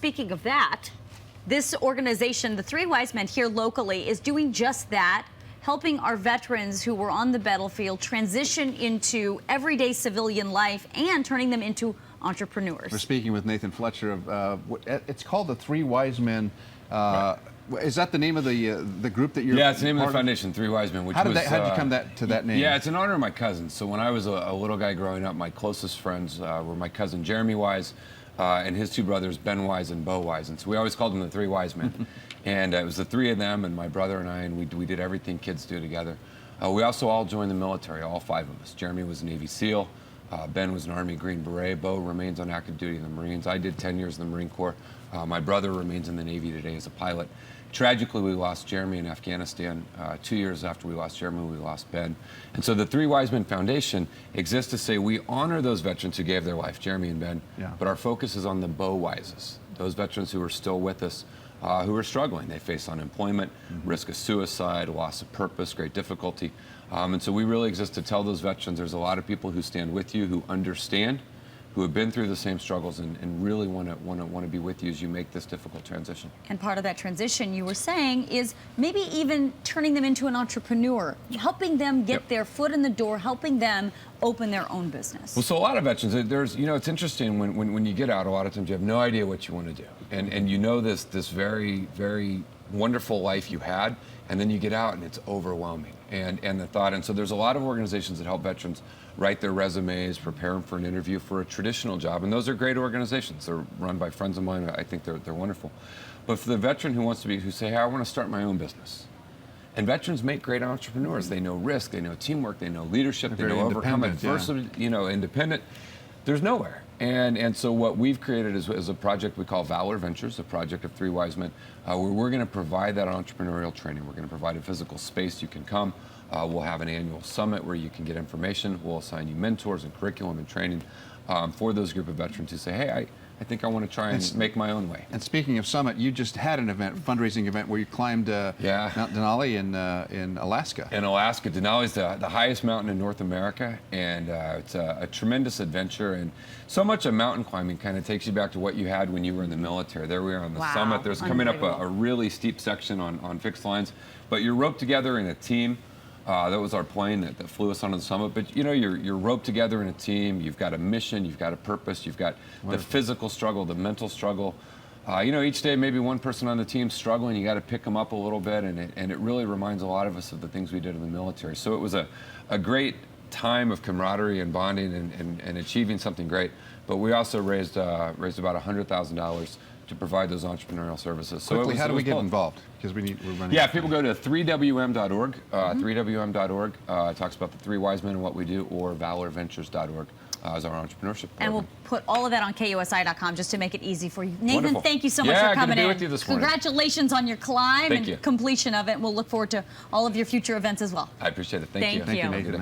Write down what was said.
speaking of that, this organization, the Three Wise Men here locally, is doing just that, helping our veterans who were on the battlefield transition into everyday civilian life and turning them into entrepreneurs. We're speaking with Nathan Fletcher of, it's called the Three Wise Men. Right. Is that the name of the group that you're? Yeah, it's the name of the foundation, Three Wise Men. How did you come to that name? Yeah, it's in honor of my cousins. So when I was a little guy growing up, my closest friends were my cousin Jeremy Wise and his two brothers, Ben Wise and Bo Wise. And so we always called them the Three Wise Men. And it was the three of them and my brother and I, and we did everything kids do together. We also all joined the military, all five of us. Jeremy was a Navy SEAL. Ben was an Army Green Beret. Bo remains on active duty in the Marines. I did 10 years in the Marine Corps. My brother remains in the Navy today as a pilot. Tragically, we lost Jeremy in Afghanistan. 2 years after we lost Jeremy, we lost Ben. And so the Three Wise Men Foundation exists to say we honor those veterans who gave their life, Jeremy and Ben, but our focus is on the Bo Wises, those veterans who are still with us, who are struggling. They face unemployment, risk of suicide, loss of purpose, great difficulty. And so we really exist to tell those veterans there's a lot of people who stand with you, who understand, who have been through the same struggles and really want to be with you as you make this difficult transition. And part of that transition, you were saying, is maybe even turning them into an entrepreneur, helping them get their foot in the door, helping them open their own business. Well, so a lot of veterans, there's, you know, it's interesting when you get out, a lot of times you have no idea what you want to do. And you know this very, very wonderful life you had, and then you get out and it's overwhelming. And the thought, and so there's a lot of organizations that help veterans write their resumes, prepare them for an interview for a traditional job, and those are great organizations. They're run by friends of mine. I think they're wonderful. But for the veteran who wants to who say, hey, I want to start my own business. And veterans make great entrepreneurs. They know risk, they know teamwork, they know leadership, they know overcome adversity, you know, independent. There's nowhere. And so what we've created is a project we call Valor Ventures, a project of Three Wise Men, where we're going to provide that entrepreneurial training. We're going to provide a physical space you can come. We'll have an annual summit where you can get information. We'll assign you mentors and curriculum and training for those group of veterans who say, hey, I think I want to try and make my own way. And speaking of summit, you just had an event, fundraising event, where you climbed Mount Denali in Alaska. In Alaska, Denali is the highest mountain in North America, and it's a tremendous adventure. And so much of mountain climbing kind of takes you back to what you had when you were in the military. There we are on the summit. There's coming up a really steep section on fixed lines, but you're roped together in a team. That was our plane that flew us onto the summit. But you know, you're roped together in a team. You've got a mission. You've got a purpose. You've got the physical struggle, the mental struggle. You know, each day maybe one person on the team struggling. You got to pick them up a little bit, and it really reminds a lot of us of the things we did in the military. So it was a great time of camaraderie and bonding and achieving something great. But we also raised about $100,000 to provide those entrepreneurial services. So quickly, how do we get involved? Because we're running. Yeah, people go to 3wm.org. 3wm.org talks about the Three Wise Men and what we do, or valorventures.org as our entrepreneurship program. And we'll put all of that on KSUI.com just to make it easy for you. Nathan, thank you so much for coming in. Good to be with you this morning. Congratulations on your climb and completion of it. We'll look forward to all of your future events as well. I appreciate it. Thank you. Thank you. Nathan.